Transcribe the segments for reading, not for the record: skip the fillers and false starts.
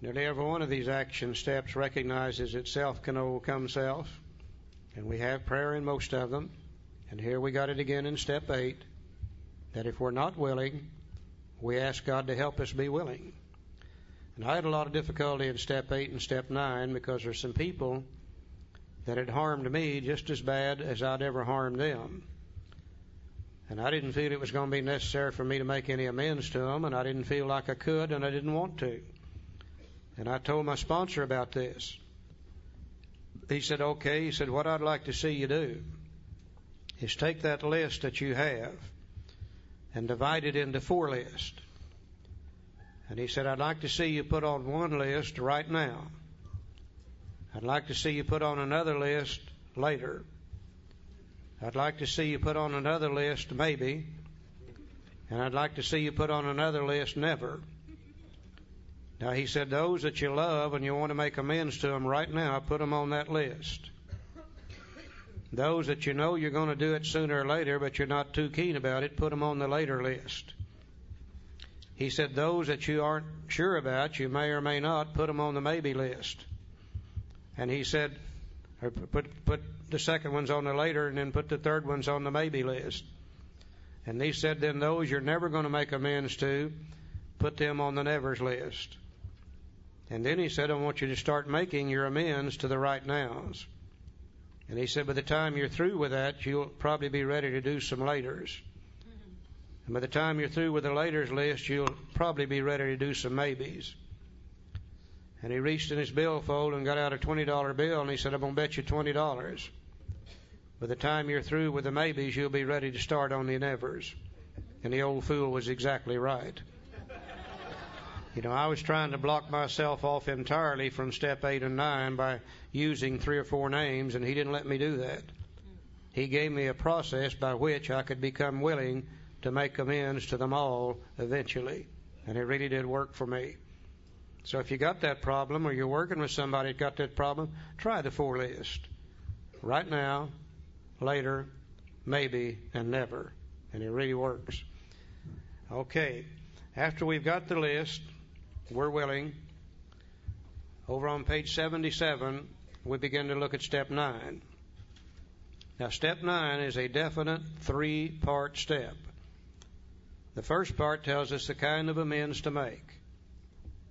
Nearly every one of these action steps recognizes that self can overcome self, and we have prayer in most of them. And here we got it again in step 8, that if we're not willing, we ask God to help us be willing. And I had a lot of difficulty in step 8 and step 9 because there's some people that had harmed me just as bad as I'd ever harmed them. And I didn't feel it was going to be necessary for me to make any amends to them, and I didn't feel like I could, and I didn't want to. And I told my sponsor about this. He said, okay. He said, what I'd like to see you do is take that list that you have and divide it into 4 lists. And he said, I'd like to see you put on one list right now. I'd like to see you put on another list later. I'd like to see you put on another list maybe. And I'd like to see you put on another list never. Now, he said, those that you love and you want to make amends to them right now, put them on that list. Those that you know you're going to do it sooner or later, but you're not too keen about it, put them on the later list. He said, those that you aren't sure about, you may or may not, put them on the maybe list. And he said, or put the second ones on the later, and then put the third ones on the maybe list. And he said, then those you're never going to make amends to, put them on the nevers list. And then he said, I want you to start making your amends to the right nows. And he said, by the time you're through with that, you'll probably be ready to do some laters. And by the time you're through with the laters list, you'll probably be ready to do some maybes. And he reached in his billfold and got out a $20 bill, and he said, I'm going to bet you $20. By the time you're through with the maybes, you'll be ready to start on the nevers. And the old fool was exactly right. You know, I was trying to block myself off entirely from step 8 and 9 by using 3 or 4 names, and he didn't let me do that. He gave me a process by which I could become willing to make amends to them all eventually. And it really did work for me. So if you got that problem, or you're working with somebody that got that problem, try the 4 list. Right now, later, maybe, and never. And it really works. Okay. After we've got the list, we're willing. Over on page 77, we begin to look at step 9. Now, step 9 is a definite 3-part step. The first part tells us the kind of amends to make.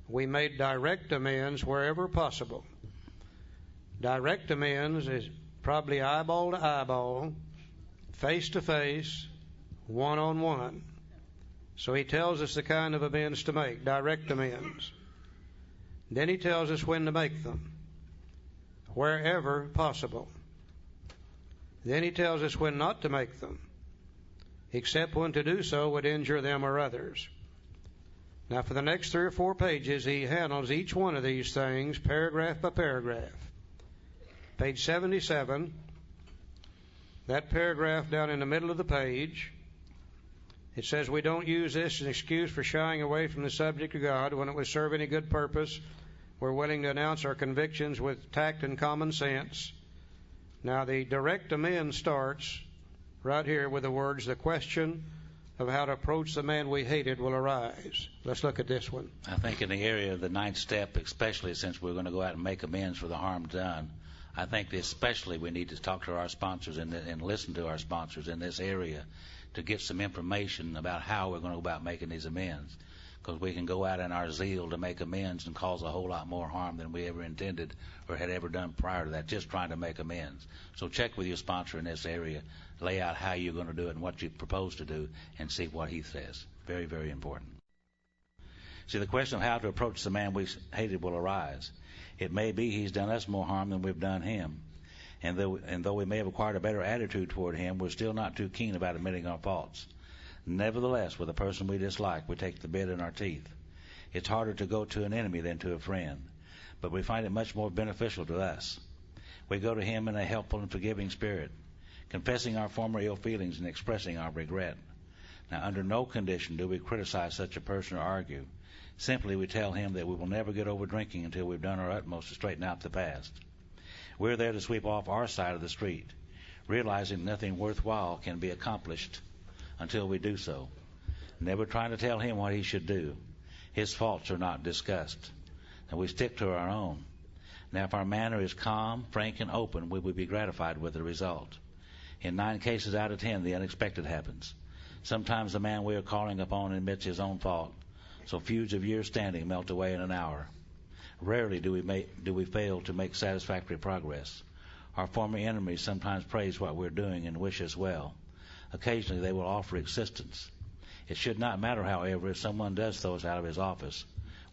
We made direct amends wherever possible. Direct amends is probably eyeball to eyeball, face to face, one-on-one. So he tells us the kind of amends to make, direct amends. Then he tells us when to make them, wherever possible. Then he tells us when not to make them, except when to do so would injure them or others. Now, for the next 3 or 4 pages, he handles each one of these things paragraph by paragraph. Page 77, that paragraph down in the middle of the page, it says we don't use this as an excuse for shying away from the subject of God when it would serve any good purpose. We're willing to announce our convictions with tact and common sense. Now, the direct amend starts right here with the words, the question of how to approach the man we hated will arise. Let's look at this one. I think in the area of the 9th step, especially since we're going to go out and make amends for the harm done, I think especially we need to talk to our sponsors and listen to our sponsors in this area to get some information about how we're going to go about making these amends. Because we can go out in our zeal to make amends and cause a whole lot more harm than we ever intended or had ever done prior to that, just trying to make amends. So check with your sponsor in this area, lay out how you're going to do it and what you propose to do, and see what he says. Very, very important. See, the question of how to approach the man we hated will arise. It may be he's done us more harm than we've done him. And though we may have acquired a better attitude toward him, we're still not too keen about admitting our faults. Nevertheless, with a person we dislike, we take the bit in our teeth. It's harder to go to an enemy than to a friend, but we find it much more beneficial to us. We go to him in a helpful and forgiving spirit, confessing our former ill feelings and expressing our regret. Now, under no condition do we criticize such a person or argue. Simply, we tell him that we will never get over drinking until we've done our utmost to straighten out the past. We're there to sweep off our side of the street, realizing nothing worthwhile can be accomplished until we do so. Never trying to tell him what he should do. His faults are not discussed. and we stick to our own. Now, if our manner is calm, frank, and open, we will be gratified with the result. In 9 cases out of 10, the unexpected happens. Sometimes the man we are calling upon admits his own fault, so feuds of years standing melt away in an hour. Rarely do we fail to make satisfactory progress. Our former enemies sometimes praise what we're doing and wish us well. Occasionally they will offer assistance. It should not matter, however, if someone does throw us out of his office.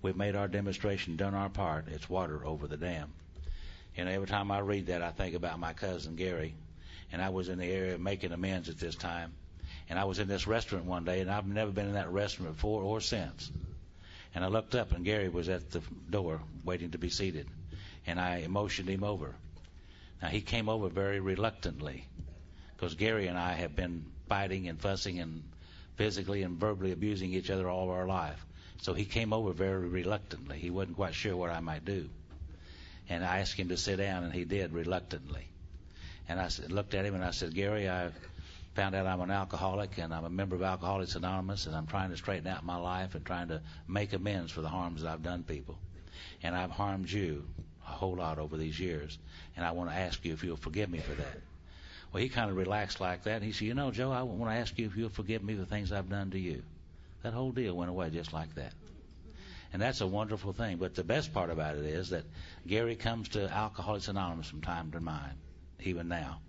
We've made our demonstration, done our part. It's water over the dam. And every time I read that, I think about my cousin Gary. And I was in the area making amends at this time. And I was in this restaurant one day, and I've never been in that restaurant before or since. And I looked up, and Gary was at the door waiting to be seated. And I motioned him over. Now, he came over very reluctantly, because Gary and I have been fighting and fussing and physically and verbally abusing each other all of our life. So he came over very reluctantly. He wasn't quite sure what I might do. And I asked him to sit down, and he did reluctantly. And I looked at him, and I said, Gary, I found out I'm an alcoholic, and I'm a member of Alcoholics Anonymous, and I'm trying to straighten out my life and trying to make amends for the harms that I've done people. And I've harmed you a whole lot over these years, and I want to ask you if you'll forgive me for that. Well, he kind of relaxed like that, and he said, you know, Joe, I want to ask you if you'll forgive me for things I've done to you. That whole deal went away just like that. And that's a wonderful thing. But the best part about it is that Gary comes to Alcoholics Anonymous from time to time, even now.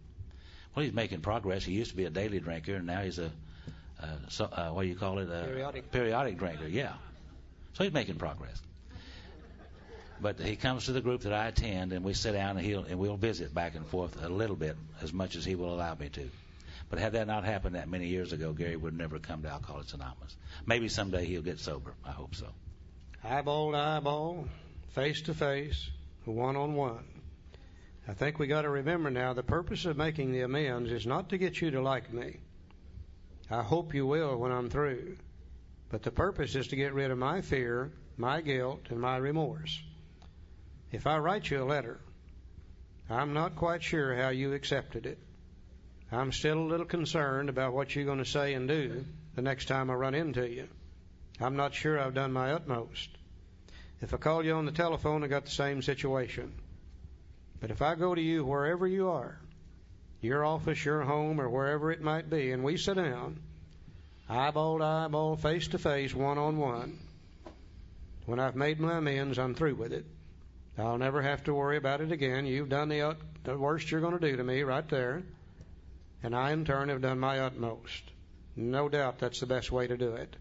Well, he's making progress. He used to be a daily drinker, and now he's what do you call it? Periodic drinker, yeah. So he's making progress. But he comes to the group that I attend, and we sit down, and we'll visit back and forth a little bit, as much as he will allow me to. But had that not happened that many years ago, Gary would never come to Alcoholics Anonymous. Maybe someday he'll get sober. I hope so. Eyeball to eyeball, face to face, one-on-one. I think we got to remember now the purpose of making the amends is not to get you to like me. I hope you will when I'm through. But the purpose is to get rid of my fear, my guilt, and my remorse. If I write you a letter, I'm not quite sure how you accepted it. I'm still a little concerned about what you're going to say and do the next time I run into you. I'm not sure I've done my utmost. If I call you on the telephone, I got the same situation. But if I go to you wherever you are, your office, your home, or wherever it might be, and we sit down, eyeball to eyeball, face to face, one-on-one, when I've made my amends, I'm through with it. I'll never have to worry about it again. You've done the worst you're going to do to me right there, and I, in turn, have done my utmost. No doubt that's the best way to do it.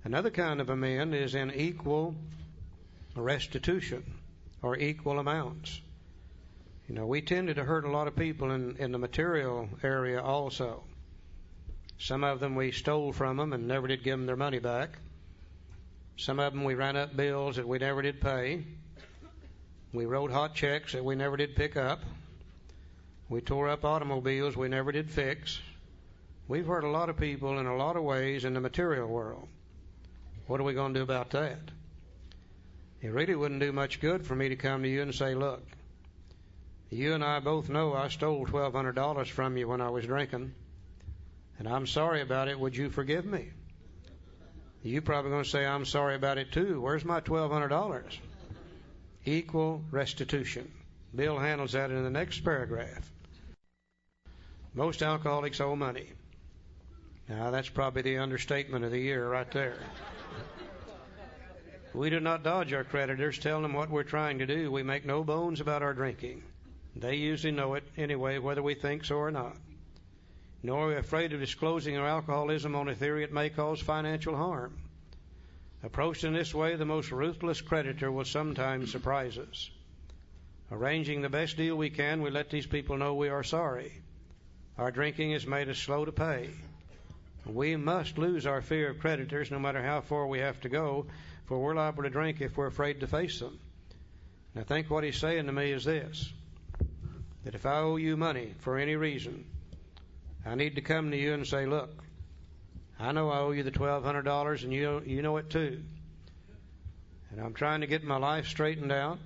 Another kind of amend is in equal restitution or equal amounts. You know, we tended to hurt a lot of people in the material area also. Some of them we stole from them and never did give them their money back. Some of them we ran up bills that we never did pay. We wrote hot checks that we never did pick up. We tore up automobiles we never did fix. We've hurt a lot of people in a lot of ways in the material world. What are we going to do about that? It really wouldn't do much good for me to come to you and say, look, you and I both know I stole $1,200 from you when I was drinking, and I'm sorry about it. Would you forgive me? You're probably going to say, I'm sorry about it too. Where's my $1,200? Equal restitution. Bill handles that in the next paragraph. Most alcoholics owe money. Now, that's probably the understatement of the year right there. We do not dodge our creditors, tell them what we're trying to do. We make no bones about our drinking. They usually know it anyway, whether we think so or not. Nor are we afraid of disclosing our alcoholism on a theory it may cause financial harm. Approached in this way, the most ruthless creditor will sometimes surprise us. Arranging the best deal we can, we let these people know we are sorry. Our drinking has made us slow to pay. We must lose our fear of creditors no matter how far we have to go, for we're liable to drink if we're afraid to face them. And I think what he's saying to me is this, that if I owe you money for any reason, I need to come to you and say, look, I know I owe you the $1,200 and you know it too. And I'm trying to get my life straightened out.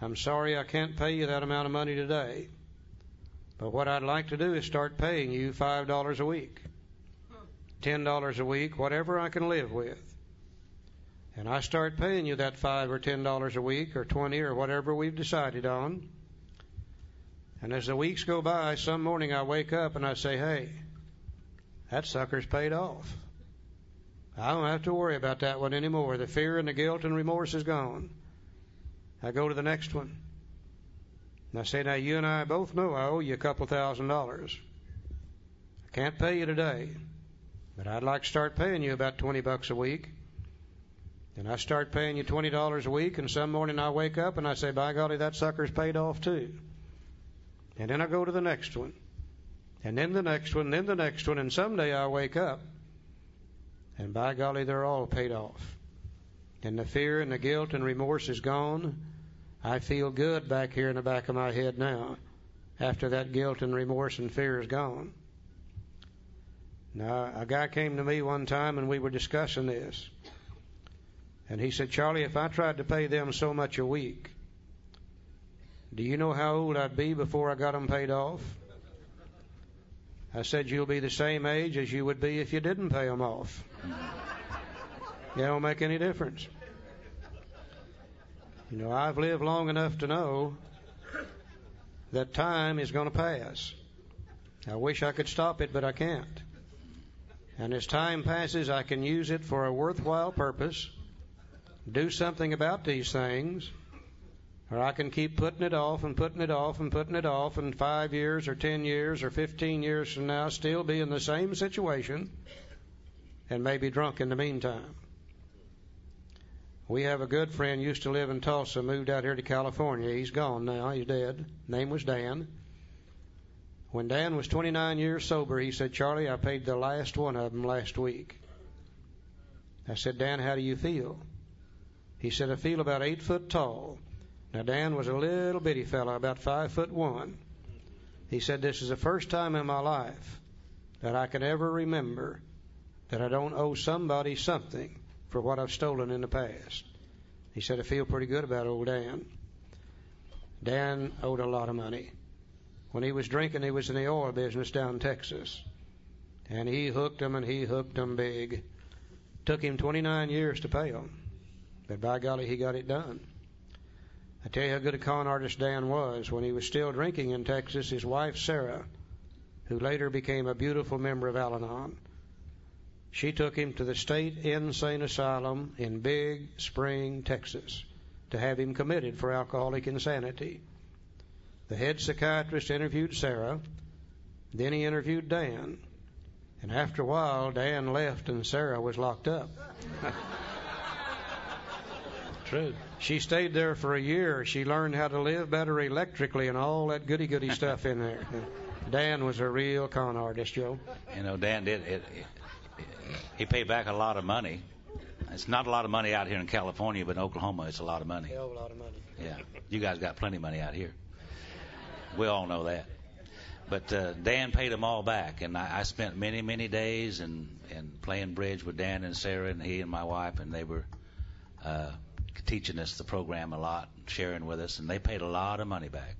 I'm sorry I can't pay you that amount of money today. But what I'd like to do is start paying you $5 a week, $10 a week, whatever I can live with. and I start paying you that $5 or $10 a week or 20 or whatever we've decided on, and as the weeks go by, some morning I wake up and I say, hey, that sucker's paid off. I don't have to worry about that one anymore. The fear and the guilt and remorse is gone. I go to the next one. And I say, now you and I both know I owe you a couple $1,000s. I can't pay you today, but I'd like to start paying you about $20 a week. And I start paying you $20 a week, and some morning I wake up and I say, by golly, that sucker's paid off too. And then I go to the next one. And then the next one, then the next one, and someday I wake up, and by golly, they're all paid off. And the fear and the guilt and remorse is gone. I feel good back here in the back of my head now, after that guilt and remorse and fear is gone. Now, a guy came to me one time, and we were discussing this. And he said, Charlie, if I tried to pay them so much a week, do you know how old I'd be before I got them paid off? I said, you'll be the same age as you would be if you didn't pay them off. It don't make any difference. You know, I've lived long enough to know that time is going to pass. I wish I could stop it, but I can't. And as time passes, I can use it for a worthwhile purpose, do something about these things, or I can keep putting it off and putting it off and putting it off, and 5 years or 10 years or 15 years from now still be in the same situation and maybe drunk in the meantime. We have a good friend, used to live in Tulsa, moved out here to California. He's gone now. He's dead. Name was Dan. When Dan was 29 years sober, he said, Charlie, I paid the last one of them last week. I said, Dan, how do you feel? He said, I feel about 8 foot tall. Now, Dan was a little bitty fellow, about 5'1". He said, this is the first time in my life that I can ever remember that I don't owe somebody something for what I've stolen in the past. He said, I feel pretty good about old Dan. Dan owed a lot of money. When he was drinking, he was in the oil business down in Texas. And he hooked them, and he hooked them big. Took him 29 years to pay them. But by golly, he got it done. I tell you how good a con artist Dan was. When he was still drinking in Texas, his wife, Sarah, who later became a beautiful member of Al-Anon, she took him to the state insane asylum in Big Spring, Texas, to have him committed for alcoholic insanity. The head psychiatrist interviewed Sarah, then he interviewed Dan, and after a while, Dan left and Sarah was locked up. True. She stayed there for a year. She learned how to live better electrically and all that goody-goody stuff in there. Dan was a real con artist, Joe. You know, Dan did it. He paid back a lot of money. It's not a lot of money out here in California, but in Oklahoma, it's a lot of money. Hell of a lot of money. Yeah. You guys got plenty of money out here. We all know that. But Dan paid them all back, and I spent many, many days and playing bridge with Dan and Sarah and he and my wife, and they were teaching us the program a lot, sharing with us, and they paid a lot of money back.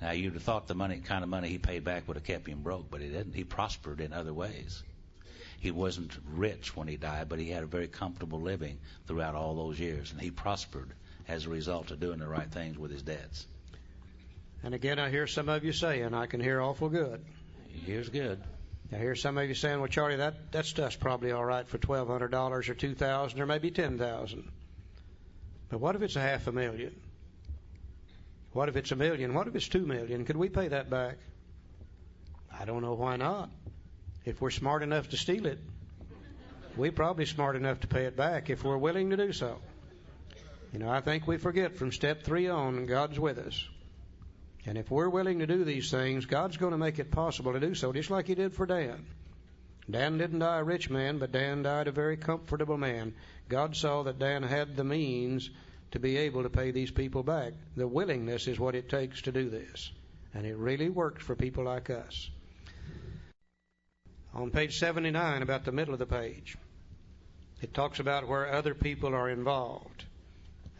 Now, you'd have thought the kind of money he paid back would have kept him broke, but he didn't. He prospered in other ways. He wasn't rich when he died, but he had a very comfortable living throughout all those years, and he prospered as a result of doing the right things with his debts. And again, I hear some of you saying, I can hear awful good. Here's good. I hear some of you saying, well, Charlie, that stuff's probably all right for $1,200 or $2,000 or maybe $10,000. But what if it's $500,000? What if it's $1 million? What if it's $2 million? Could we pay that back? I don't know why not. If we're smart enough to steal it, we're probably smart enough to pay it back if we're willing to do so. You know, I think we forget from step 3 on, God's with us. And if we're willing to do these things, God's going to make it possible to do so, just like he did for Dan. Dan didn't die a rich man, but Dan died a very comfortable man. God saw that Dan had the means to be able to pay these people back. The willingness is what it takes to do this. And it really works for people like us. On page 79, about the middle of the page, it talks about where other people are involved.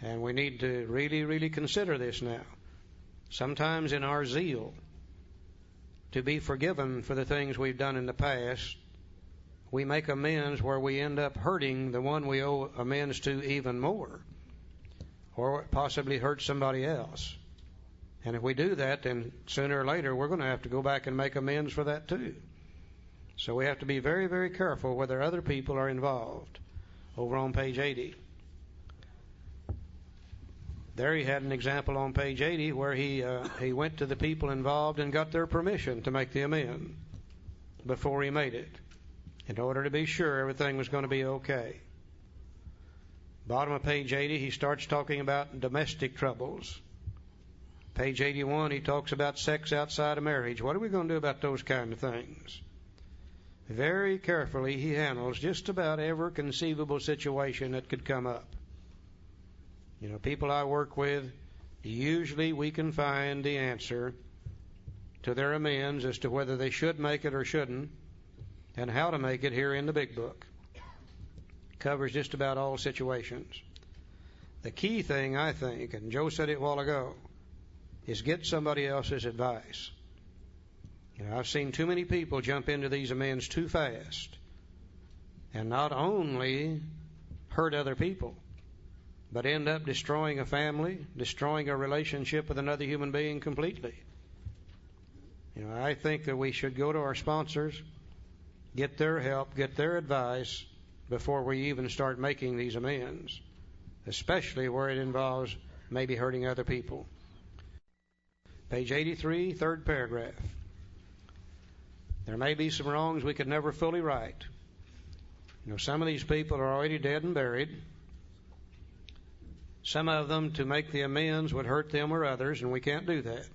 And we need to really, really consider this now. Sometimes in our zeal to be forgiven for the things we've done in the past, we make amends where we end up hurting the one we owe amends to even more, or possibly hurt somebody else. And if we do that, then sooner or later we're going to have to go back and make amends for that too. So we have to be very, very careful whether other people are involved. Over on page 80. There he had an example on page 80 where he went to the people involved and got their permission to make the amend before he made it, in order to be sure everything was going to be okay. Bottom of page 80, he starts talking about domestic troubles. Page 81, he talks about sex outside of marriage. What are we going to do about those kind of things? Very carefully, he handles just about every conceivable situation that could come up. You know, people I work with, usually we can find the answer to their amends as to whether they should make it or shouldn't, and how to make it here in the big book. Covers just about all situations. The key thing, I think, and Joe said it a while ago, is get somebody else's advice. You know, I've seen too many people jump into these amends too fast and not only hurt other people, but end up destroying a family, destroying a relationship with another human being completely. You know, I think that we should go to our sponsors, get their help, get their advice before we even start making these amends, especially where it involves maybe hurting other people. Page 83, third paragraph. There may be some wrongs we could never fully right. You know, some of these people are already dead and buried. Some of them, to make the amends, would hurt them or others, and we can't do that.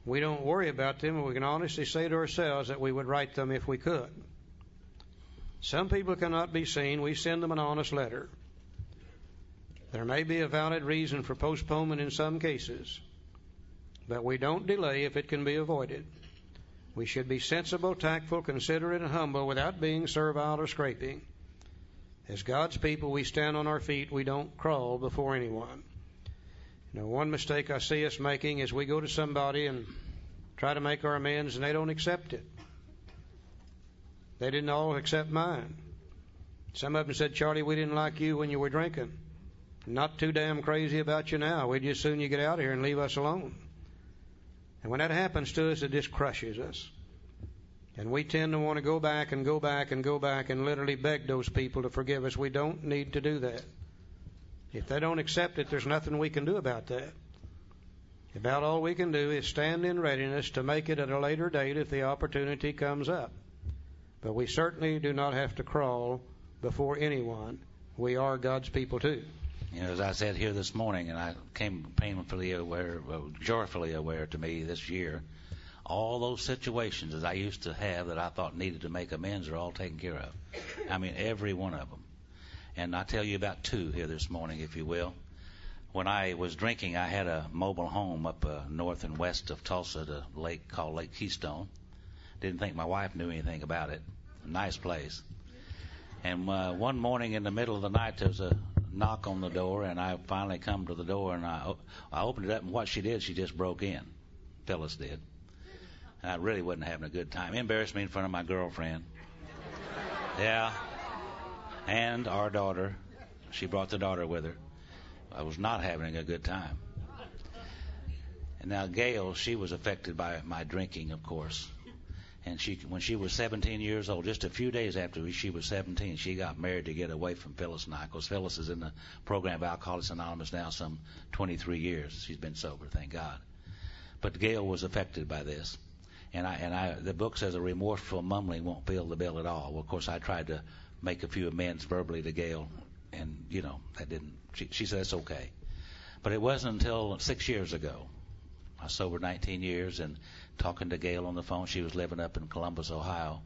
We don't worry about them, and we can honestly say to ourselves that we would right them if we could. Some people cannot be seen. We send them an honest letter. There may be a valid reason for postponement in some cases, but we don't delay if it can be avoided. We should be sensible, tactful, considerate, and humble without being servile or scraping. As God's people, we stand on our feet. We don't crawl before anyone. You know, one mistake I see us making is we go to somebody and try to make our amends, and they don't accept it. They didn't all accept mine. Some of them said, Charlie, we didn't like you when you were drinking. Not too damn crazy about you now. We'd just soon you get out of here and leave us alone. And when that happens to us, it just crushes us. And we tend to want to go back and go back and go back and literally beg those people to forgive us. We don't need to do that. If they don't accept it, there's nothing we can do about that. About all we can do is stand in readiness to make it at a later date if the opportunity comes up. But we certainly do not have to crawl before anyone. We are God's people too. You know, as I said here this morning, and I came painfully aware, joyfully aware to me this year, all those situations that I used to have that I thought needed to make amends are all taken care of. I mean, every one of them. And I'll tell you about two here this morning, if you will. When I was drinking, I had a mobile home up north and west of Tulsa, at a lake called Lake Keystone. Didn't think my wife knew anything about it. A nice place. And one morning in the middle of the night, there was a knock on the door, and I finally come to the door, and I opened it up, and what she did, she just broke in. Phyllis did. And I really wasn't having a good time. Embarrassed me in front of my girlfriend. Yeah. And our daughter. She brought the daughter with her. I was not having a good time. And now Gail, she was affected by my drinking, of course. And when she was 17 years old, just a few days after she was 17, she got married to get away from Phyllis and I. Because Phyllis is in the program of Alcoholics Anonymous now some 23 years. She's been sober, thank God. But Gail was affected by this. And the book says a remorseful mumbling won't fill the bill at all. Well, of course, I tried to make a few amends verbally to Gail, and, you know, that didn't, she said it's okay. But it wasn't until 6 years ago. I was sober 19 years, and talking to Gail on the phone, she was living up in Columbus, Ohio.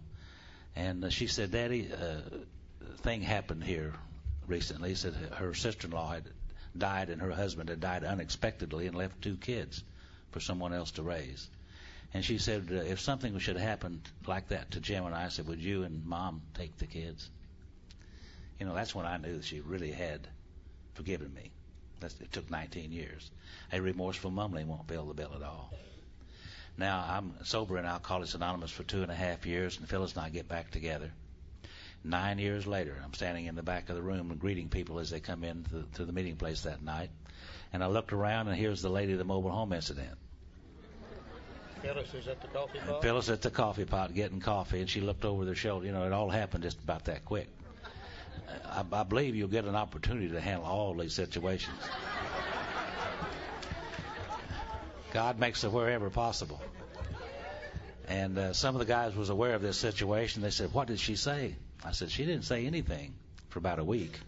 And she said, Daddy, a thing happened here recently. She said her sister-in-law had died, and her husband had died unexpectedly and left 2 kids for someone else to raise. And she said, if something should happen like that to Jim and I, said, would you and Mom take the kids? You know, that's when I knew that she really had forgiven me. It took 19 years. A remorseful mumbling won't fill the bill at all. Now, I'm sober in Alcoholics Anonymous for 2.5 years, and Phyllis and I get back together. 9 years later, I'm standing in the back of the room and greeting people as they come in to the meeting place that night. And I looked around, and here's the lady of the mobile home incident. Phyllis is at the coffee pot? Phyllis at the coffee pot getting coffee, and she looked over their shoulder. You know, it all happened just about that quick. I believe you'll get an opportunity to handle all these situations. God makes it wherever possible. And some of the guys was aware of this situation. They said, "What did she say?" I said, "She didn't say anything for about a week."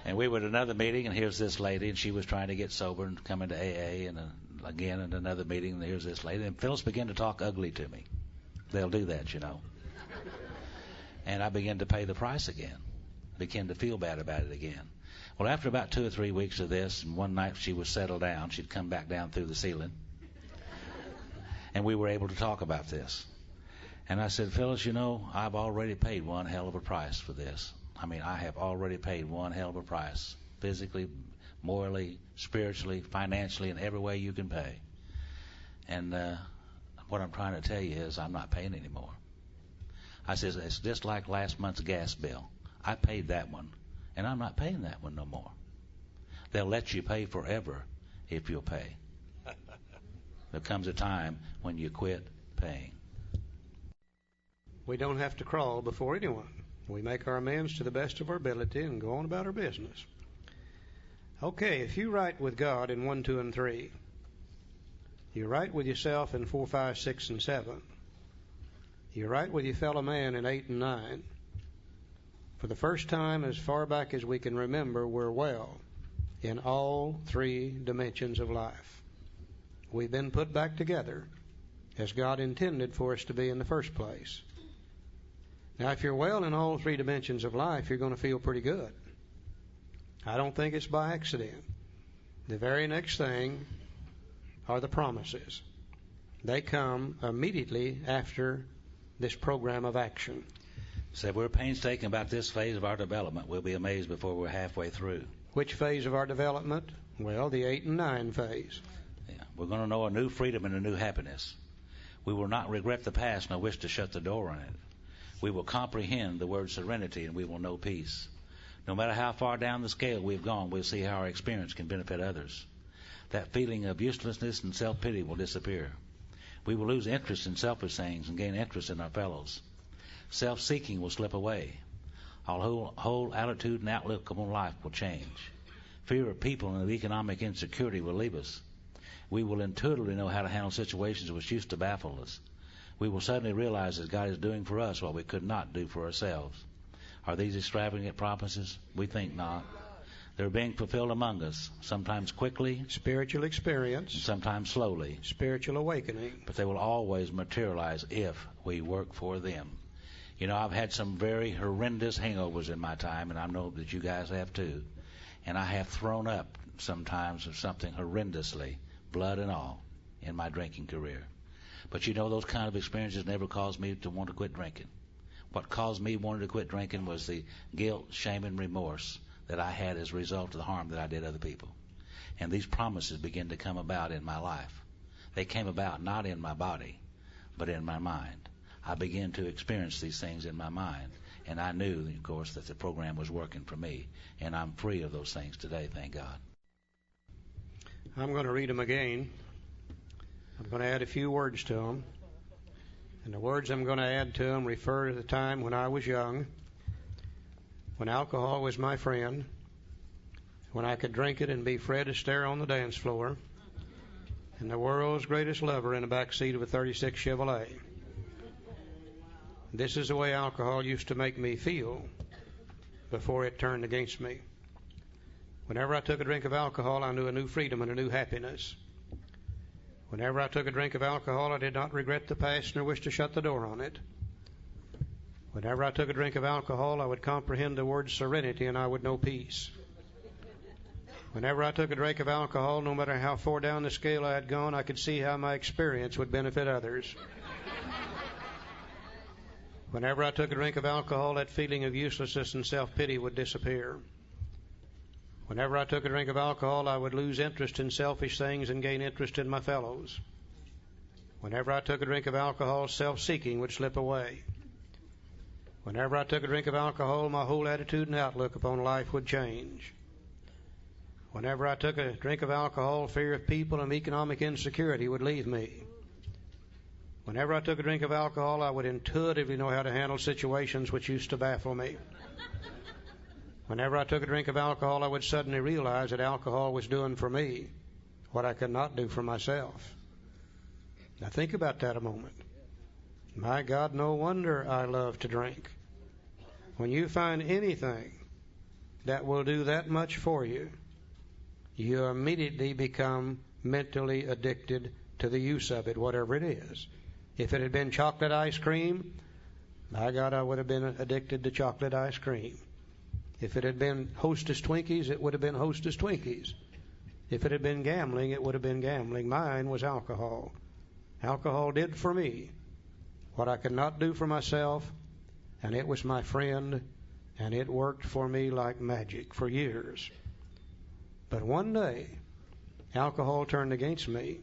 And we were at another meeting, and here's this lady, and she was trying to get sober and come into AA, and again at another meeting, and here's this lady. And Phyllis began to talk ugly to me. They'll do that, you know. And I began to pay the price again, began to feel bad about it again. Well, after about 2 or 3 weeks of this, and one night she was settled down, she'd come back down through the ceiling, and we were able to talk about this. And I said, "Phyllis, you know, I've already paid one hell of a price for this. I mean, I have already paid one hell of a price, physically, morally, spiritually, financially, in every way you can pay. And what I'm trying to tell you is I'm not paying anymore." I said, "It's just like last month's gas bill. I paid that one, and I'm not paying that one no more. They'll let you pay forever if you'll pay. There comes a time when you quit paying." We don't have to crawl before anyone. We make our amends to the best of our ability and go on about our business. Okay, if you right with God in 1, 2, and 3, you're right with yourself in 4, 5, 6, and 7. You're right with your fellow man in 8 and 9. For the first time, as far back as we can remember, we're well in all 3 dimensions of life. We've been put back together as God intended for us to be in the first place. Now, if you're well in all 3 dimensions of life, you're going to feel pretty good. I don't think it's by accident. The very next thing are the promises. They come immediately after this program of action. So we're painstaking about this phase of our development. We'll be amazed before we're halfway through. Which phase of our development? Well, the 8 and 9 phase. Yeah, we're going to know a new freedom and a new happiness. We will not regret the past nor wish to shut the door on it. We will comprehend the word serenity, and we will know peace. No matter how far down the scale we've gone, we'll see how our experience can benefit others. That feeling of uselessness and self-pity will disappear. We will lose interest in selfish things and gain interest in our fellows. Self-seeking will slip away. Our whole attitude and outlook upon life will change. Fear of people and of economic insecurity will leave us. We will intuitively know how to handle situations which used to baffle us. We will suddenly realize that God is doing for us what we could not do for ourselves. Are these extravagant promises? We think not. They're being fulfilled among us, sometimes quickly, spiritual experience, sometimes slowly, spiritual awakening. But they will always materialize if we work for them. You know, I've had some very horrendous hangovers in my time, and I know that you guys have too. And I have thrown up sometimes of something horrendously, blood and all, in my drinking career. But you know, those kind of experiences never caused me to want to quit drinking. What caused me wanting to quit drinking was the guilt, shame, and remorse that I had as a result of the harm that I did other people. And these promises began to come about in my life. They came about not in my body, but in my mind. I began to experience these things in my mind. And I knew, of course, that the program was working for me. And I'm free of those things today, thank God. I'm going to read them again. I'm going to add a few words to them. And the words I'm going to add to them refer to the time when I was young, when alcohol was my friend, when I could drink it and be Fred Astaire on the dance floor, and the world's greatest lover in the back seat of a 36 Chevrolet. This is the way alcohol used to make me feel before it turned against me. Whenever I took a drink of alcohol, I knew a new freedom and a new happiness. Whenever I took a drink of alcohol, I did not regret the past nor wish to shut the door on it. Whenever I took a drink of alcohol, I would comprehend the word serenity and I would know peace. Whenever I took a drink of alcohol, no matter how far down the scale I had gone, I could see how my experience would benefit others. Whenever I took a drink of alcohol, that feeling of uselessness and self-pity would disappear. Whenever I took a drink of alcohol, I would lose interest in selfish things and gain interest in my fellows. Whenever I took a drink of alcohol, self-seeking would slip away. Whenever I took a drink of alcohol, my whole attitude and outlook upon life would change. Whenever I took a drink of alcohol, fear of people and economic insecurity would leave me. Whenever I took a drink of alcohol, I would intuitively know how to handle situations which used to baffle me. Whenever I took a drink of alcohol, I would suddenly realize that alcohol was doing for me what I could not do for myself. Now think about that a moment. My God, no wonder I love to drink. When you find anything that will do that much for you, you immediately become mentally addicted to the use of it, whatever it is. If it had been chocolate ice cream, my God, I would have been addicted to chocolate ice cream. If it had been Hostess Twinkies, it would have been Hostess Twinkies. If it had been gambling, it would have been gambling. Mine was alcohol. Alcohol did for me what I could not do for myself, and it was my friend, and it worked for me like magic for years. But one day, alcohol turned against me,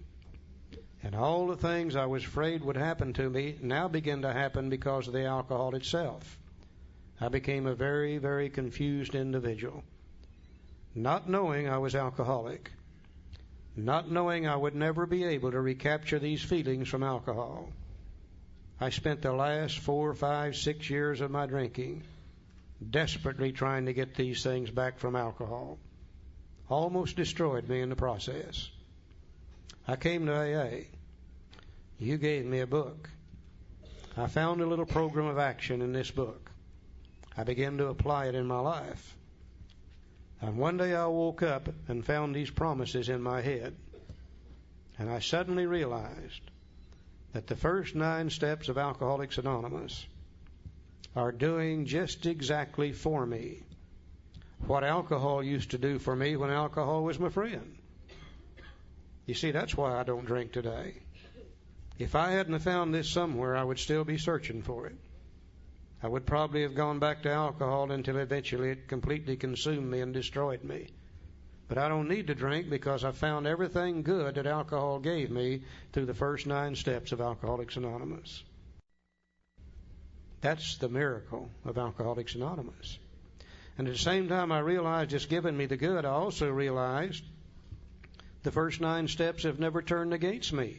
and all the things I was afraid would happen to me now began to happen because of the alcohol itself. I became a very, very confused individual, not knowing I was alcoholic, not knowing I would never be able to recapture these feelings from alcohol. I spent the last 4, 5, 6 years of my drinking desperately trying to get these things back from alcohol. Almost destroyed me in the process. I came to AA. You gave me a book. I found a little program of action in this book. I began to apply it in my life. And one day I woke up and found these promises in my head. And I suddenly realized that the first 9 steps of Alcoholics Anonymous are doing just exactly for me what alcohol used to do for me when alcohol was my friend. You see, that's why I don't drink today. If I hadn't found this somewhere, I would still be searching for it. I would probably have gone back to alcohol until eventually it completely consumed me and destroyed me. But I don't need to drink because I found everything good that alcohol gave me through the first 9 steps of Alcoholics Anonymous. That's the miracle of Alcoholics Anonymous. And at the same time I realized it's given me the good, I also realized the first 9 steps have never turned against me,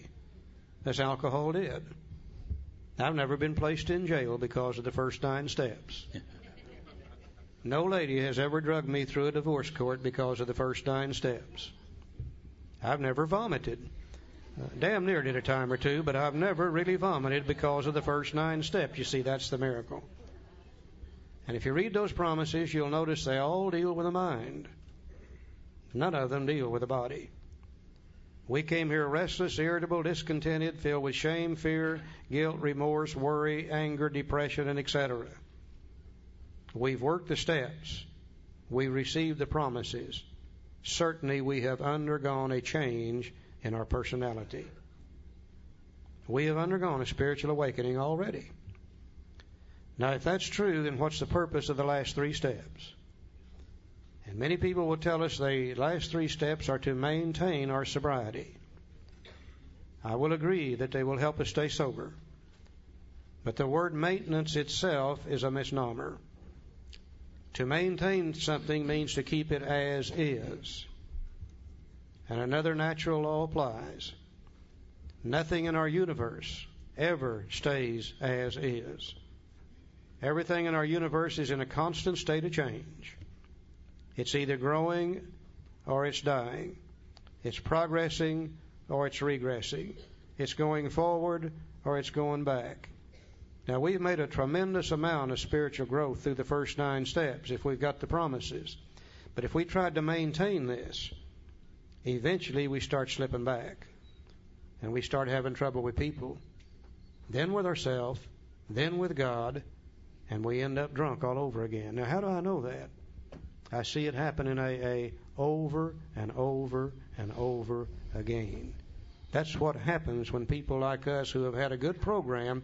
as alcohol did. I've never been placed in jail because of the first 9 steps. No lady has ever drugged me through a divorce court because of the first 9 steps. I've never vomited. Damn near did a time or two, but I've never really vomited because of the first 9 steps. You see, that's the miracle. And if you read those promises, you'll notice they all deal with the mind. None of them deal with the body. We came here restless, irritable, discontented, filled with shame, fear, guilt, remorse, worry, anger, depression, and etc. We've worked the steps. We received the promises. Certainly we have undergone a change in our personality. We have undergone a spiritual awakening already. Now, if that's true, then what's the purpose of the last 3 steps? And many people will tell us the last 3 steps are to maintain our sobriety. I will agree that they will help us stay sober. But the word maintenance itself is a misnomer. To maintain something means to keep it as is. And another natural law applies. Nothing in our universe ever stays as is. Everything in our universe is in a constant state of change. It's either growing or it's dying. It's progressing or it's regressing. It's going forward or it's going back. Now, we've made a tremendous amount of spiritual growth through the first 9 steps if we've got the promises. But if we tried to maintain this, eventually we start slipping back. And we start having trouble with people, then with ourselves, then with God, and we end up drunk all over again. Now, how do I know that? I see it happen in AA over and over and over again. That's what happens when people like us who have had a good program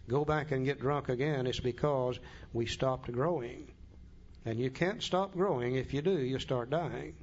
go back and get drunk again. It's because we stopped growing. And you can't stop growing. If you do, you'll start dying.